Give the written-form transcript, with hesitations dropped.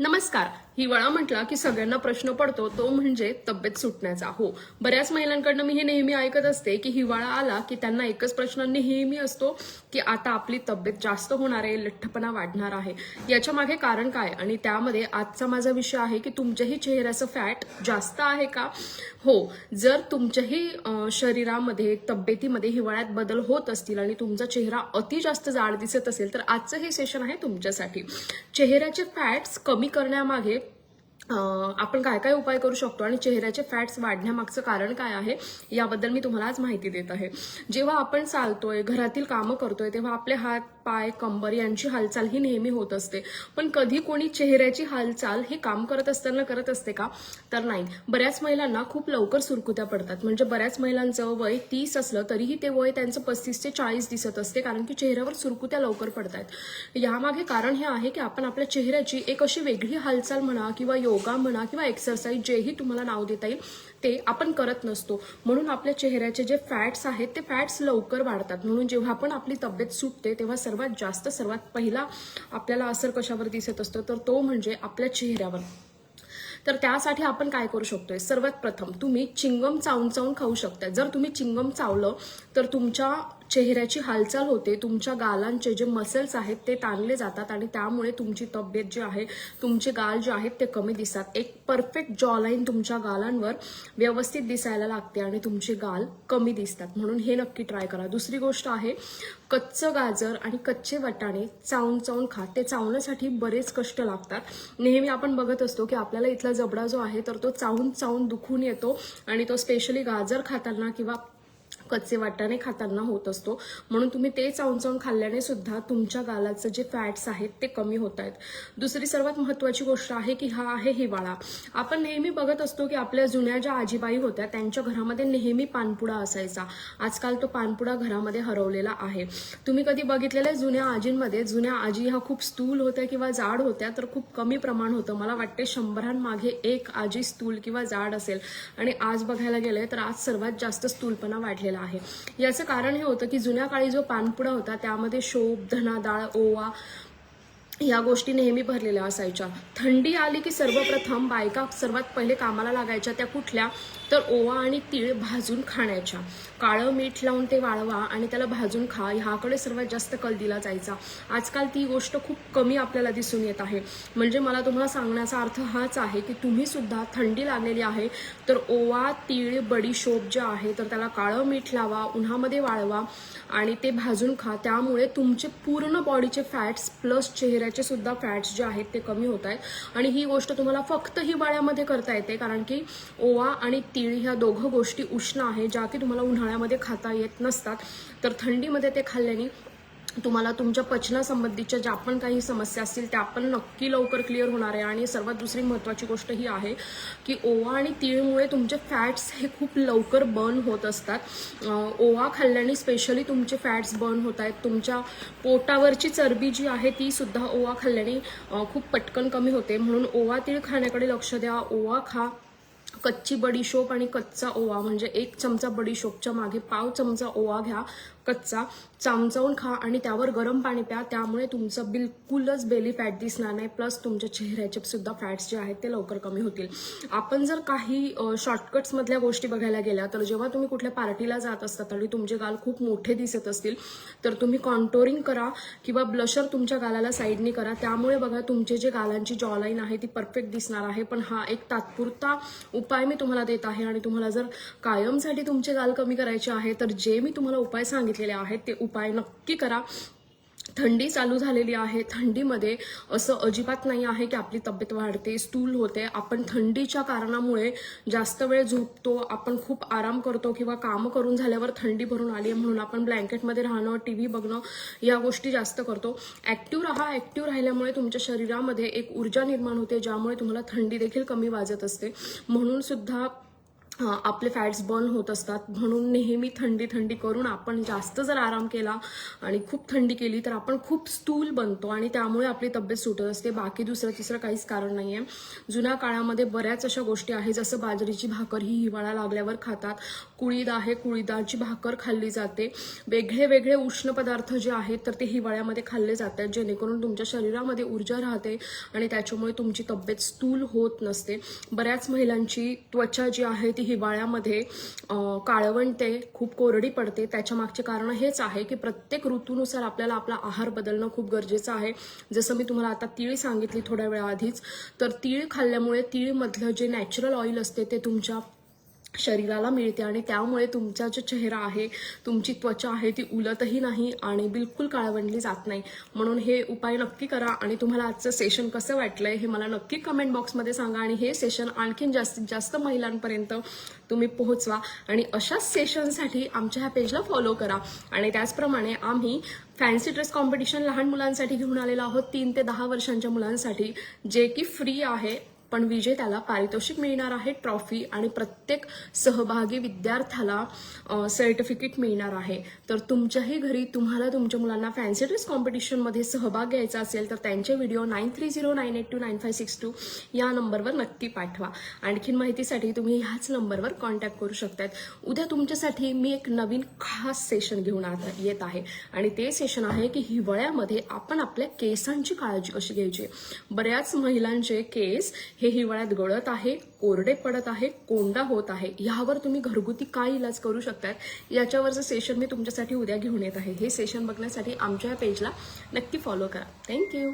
नमस्कार. हिवाळा म्हटला की सगळ्यांना प्रश्न पडतो तो म्हणजे तब्येत सुटण्याचा. हो, बऱ्याच महिलांकडनं मी हे नेहमी ऐकत असते की हिवाळा आला की त्यांना एकच प्रश्न नेहमी असतो की आता आपली तब्येत जास्त होणार आहे, लठ्ठपणा वाढणार आहे. याच्या मागे कारण काय आणि त्यामध्ये आजचा माझा विषय आहे की तुमच्याही चेहऱ्याचं फॅट जास्त आहे का? हो, जर तुमच्याही शरीरामध्ये तब्येतीमध्ये हिवाळ्यात बदल होत असतील आणि तुमचा चेहरा अति जास्त जाड दिसत असेल तर आजचं हे सेशन आहे तुमच्यासाठी. चेहऱ्याचे फॅट्स कमी करण्यामागे आपण काय काय उपाय करू शकतो आणि चेहऱ्याचे फॅट्स वाढण्यामागचं कारण काय आहे याबद्दल मी तुम्हाला आज माहिती देत आहे. जेव्हा आपण चालतोय, घरातील कामं करतोय तेव्हा आपले हात, पाय, कंबर यांची हालचाल ही नेहमी होत असते. पण कधी कोणी चेहऱ्याची हालचाल ही काम करत असताना करत असते का? तर नाही. बऱ्याच महिलांना खूप लवकर सुरकुत्या पडतात. म्हणजे बऱ्याच महिलांचं वय 30 असलं तरीही ते वय त्यांचं 35 ते 40 दिसत असते, कारण की चेहऱ्यावर सुरकुत्या लवकर पडतात. यामागे कारण हे आहे की आपण आपल्या चेहऱ्याची एक अशी वेगळी हालचाल म्हणा किंवा योगा म्हणा किंवा एक्सरसाइज, जेही तुम्हाला नाव देता येईल ते आपण करत नसतो. म्हणून आपल्या चेहऱ्याचे जे फॅट्स आहेत ते फॅट्स लवकर वाढतात. म्हणून जेव्हा पण आपली तब्येत सुटते तेव्हा सर्वात पहिला आपल्याला असर कशावर दिसत असतो तर तो म्हणजे आपल्या चेहऱ्यावर. तर त्यासाठी आपण काय करू शकतोय? सर्वात प्रथम तुम्ही चिंगम चावून चावून खाऊ शकता. जर तुम्ही चिंगम चावलं तर तुमच्या चेहऱ्याची हालचाल होते, तुमच्या गालांचे जे मसल्स आहेत ते ताणले जातात आणि त्यामुळे तुमची तब्येत जी आहे, तुमचे गाल जे आहेत ते कमी दिसतात. एक परफेक्ट जॉलाईन तुमच्या गालांवर व्यवस्थित दिसायला लागते आणि तुमचे गाल कमी दिसतात. म्हणून हे नक्की ट्राय करा. दुसरी गोष्ट आहे, कच्चं गाजर आणि कच्चे वाटाणे चावून चावून खा. ते चावण्यासाठी बरेच कष्ट लागतात. नेहमी आपण बघत असतो की आपल्याला इथला जबडा जो आहे तर तो चावून चावून दुखून येतो आणि तो स्पेशली गाजर खाताना किंवा कच्चे वाटाणे खाताना होत असतो. म्हणून तुम्ही ते चावून चावून खाल्ल्याने सुद्धा तुमच्या गालाचं जे फॅट्स आहेत ते कमी होत आहेत. दुसरी सर्वात महत्त्वाची गोष्ट आहे की हा आहे हिवाळा. आपण नेहमी बघत असतो की आपल्या जुन्या ज्या आजीबाई होत्या त्यांच्या घरामध्ये नेहमी पानपुडा असायचा. आजकाल तो पानपुडा घरामध्ये हरवलेला आहे. तुम्ही कधी बघितलेल्या जुन्या आजींमध्ये, जुन्या आजी ह्या खूप स्थूल होत्या किंवा जाड होत्या तर खूप कमी प्रमाण होतं. मला वाटते 100 एक आजी स्थूल किंवा जाड असेल आणि आज बघायला गेले तर आज सर्वात जास्त स्थूलपणा वाढलेला आहे. याचं कारण हे होतं की जुन्या काळी जो पानपुडा होता त्यामध्ये शोभ, धना डाळ, ओवा या गोष्टी नेहमी भरलेल्या असायच्या. थंडी आली की सर्वप्रथम बायका सर्वात पहिले कामाला लागायच्या त्या कुठल्या? तर ओवा आणि तीळ भाजून खाण्याच्या. काळं मीठ लावून ते वाळवा आणि त्याला भाजून खा, ह्याकडे सर्वात जास्त कल दिला जायचा. आजकाल ती गोष्ट खूप कमी आपल्याला दिसून येत आहे. म्हणजे मला तुम्हाला सांगण्याचा अर्थ हाच आहे की तुम्ही सुद्धा थंडी लागलेली आहे तर ओवा, तीळ, बडीशोप जे आहे तर त्याला काळं मीठ लावा, उन्हामध्ये वाळवा आणि ते भाजून खा. त्यामुळे तुमचे पूर्ण बॉडीचे फॅट्स प्लस चेहऱ्याचे सुद्धा फॅट्स जे आहेत ते कमी होत आहेत. आणि ही गोष्ट तुम्हाला फक्त हिवाळ्यामध्ये करता येते, कारण की ओवा आणि तीळ ह्या दोघं गोष्टी उष्ण आहे ज्या की तुम्हाला उन्हाळ्यामध्ये खाता येत नसतात. तर थंडीमध्ये ते खाल्ल्याने तुम्हाला तुमच्या पचनासंबंधीच्या ज्या पण काही समस्या असतील त्या पण नक्की लवकर क्लिअर होणार आहे. आणि सर्वात दुसरी महत्त्वाची गोष्ट ही आहे की ओवा आणि तीळमुळे तुमचे फॅट्स हे खूप लवकर बर्न होत असतात. ओवा खाल्ल्याने स्पेशली तुमचे फॅट्स बर्न होत आहेत. तुमच्या पोटावरची चरबी जी आहे ती सुद्धा ओवा खाल्ल्याने खूप पटकन कमी होते. म्हणून ओवा तीळ खाण्याकडे लक्ष द्या. ओवा खा, कच्ची बडीशोप आणि कच्चा ओवा, म्हणजे 1 चमचा बडीशोपच्या मागे पाव चमचा ओवा घ्या कच्चा, चावून खा आणि त्यावर गरम पाणी प्या. त्यामुळे तुमचं बिलकुलच बेली फॅट दिसणार नाही, प्लस तुमच्या चेहऱ्याचे सुद्धा फॅट्स जे आहेत ते लवकर कमी होतील. आपण जर काही शॉर्टकट्समधल्या गोष्टी बघायला गेल्या तर जेव्हा तुम्ही कुठल्या पार्टीला जात असतात आणि तुमचे गाल खूप मोठे दिसत असतील तर तुम्ही कॉन्टोरिंग करा किंवा ब्लशर तुमच्या गालाला साईडनी करा. त्यामुळे बघा तुमचे जे गालांची जॉलाईन आहे ती परफेक्ट दिसणार आहे. पण हा एक तात्पुरता उपाय मी तुम्हाला देत आहे आणि तुम्हाला जर कायमसाठी तुमचे गाल कमी करायचे आहे तर जे मी तुम्हाला उपाय सांगितलेले आहेत ते उपाय नक्की करा. थंडी चालू झालेली आहे. थंडीमध्ये असं अजिबात नाही आहे की आपली तब्येत वाढते, स्थूल होते. आपण थंडीच्या कारणामुळे जास्त वेळ झोपतो, आपण खूप आराम करतो किंवा काम करून झाल्यावर थंडी भरून आली म्हणून आपण ब्लँकेटमध्ये राहणं, टीव्ही बघणं या गोष्टी जास्त करतो. ॲक्टिव्ह राहा. ॲक्टिव्ह राहिल्यामुळे तुमच्या शरीरामध्ये एक ऊर्जा निर्माण होते ज्यामुळे तुम्हाला थंडी देखील कमी वाजत असते. म्हणून सुद्धा आपले फॅट्स बर्न होत असतात. म्हणून नेहमी थंडी थंडी करून आपण जास्त जर आराम केला आणि खूप थंडी केली तर आपण खूप स्थूल बनतो आणि त्यामुळे आपली तब्येत सुटत असते. बाकी दुसरं तिसरं काहीच कारण नाही आहे. जुन्या काळामध्ये बऱ्याच अशा गोष्टी आहेत, जसं बाजरीची भाकर ही हिवाळा लागल्यावर खातात. कुळीद आहे, कुळीदाची भाकर खाल्ली जाते. वेगळे वेगळे उष्ण पदार्थ जे आहेत तर ते हिवाळ्यामध्ये खाल्ले जातात, जेणेकरून तुमच्या शरीरामध्ये ऊर्जा राहते आणि त्याच्यामुळे तुमची तब्येत स्थूल होत नसते. बऱ्याच महिलांची त्वचा जी आहे ती हिवाळ्यामध्ये काळवंटे, खूप कोरडी पडते. त्याच्या मागचे कारण हेच आहे की प्रत्येक ऋतूनुसार आपल्याला आपला आहार बदलणं खूप गरजेचं आहे. जसं मी तुम्हाला आता तीळ सांगितली थोड्या वेळा आधीच, तर तीळ खाल्ल्यामुळे तीळमधलं जे नॅचरल ऑइल असते ते तुमच्या शरीराला मिळते आणि त्यामुळे तुमचा जो चेहरा आहे, तुमची त्वचा आहे ती उलटही नाही आणि बिलकुल काळवंडली जात नाही. म्हणून हे उपाय नक्की करा. आणि तुम्हाला आजचं सेशन कसं वाटलंय हे मला नक्की कमेंट बॉक्समध्ये सांगा आणि हे सेशन आणखीन जास्तीत जास्त महिलांपर्यंत तुम्ही पोहोचवा. आणि अशाच सेशनसाठी आमच्या ह्या पेजला फॉलो करा. आणि त्याचप्रमाणे आम्ही फॅन्सी ड्रेस कॉम्पिटिशन लहान मुलांसाठी घेऊन आलेलो आहोत, 3 ते 10 वर्षांच्या मुलांसाठी, जे की फ्री आहे. पण विजेत्याला पारितोषिक मिळणार आहे, ट्रॉफी, आणि प्रत्येक सहभागी विद्यार्थ्याला सर्टिफिकेट मिळणार आहे. तर तुमच्याही घरी तुम्हाला तुमच्या मुलांना फॅन्सी ड्रेस कॉम्पिटिशनमध्ये सहभाग घ्यायचा असेल तर त्यांचे व्हिडिओ 9309829562 या नंबरवर नक्की पाठवा. आणखीन माहितीसाठी तुम्ही ह्याच नंबरवर कॉन्टॅक्ट करू शकतात. उद्या तुमच्यासाठी मी एक नवीन खास सेशन घेऊन येत आहे आणि ते सेशन आहे की हिवाळ्यामध्ये आपण आपल्या केसांची काळजी कशी घ्यायची. बऱ्याच महिलांचे केस हे हिवाळ्यात गळत आहे, कोरडे पडत आहे, कोंडा होत आहे. ह्यावर तुम्ही घरगुती काय इलाज करू शकतात याच्यावरचं सेशन मी तुमच्यासाठी उद्या घेऊन येत आहे. हे सेशन बघण्यासाठी आमच्या पेजला नक्की फॉलो करा. थँक्यू.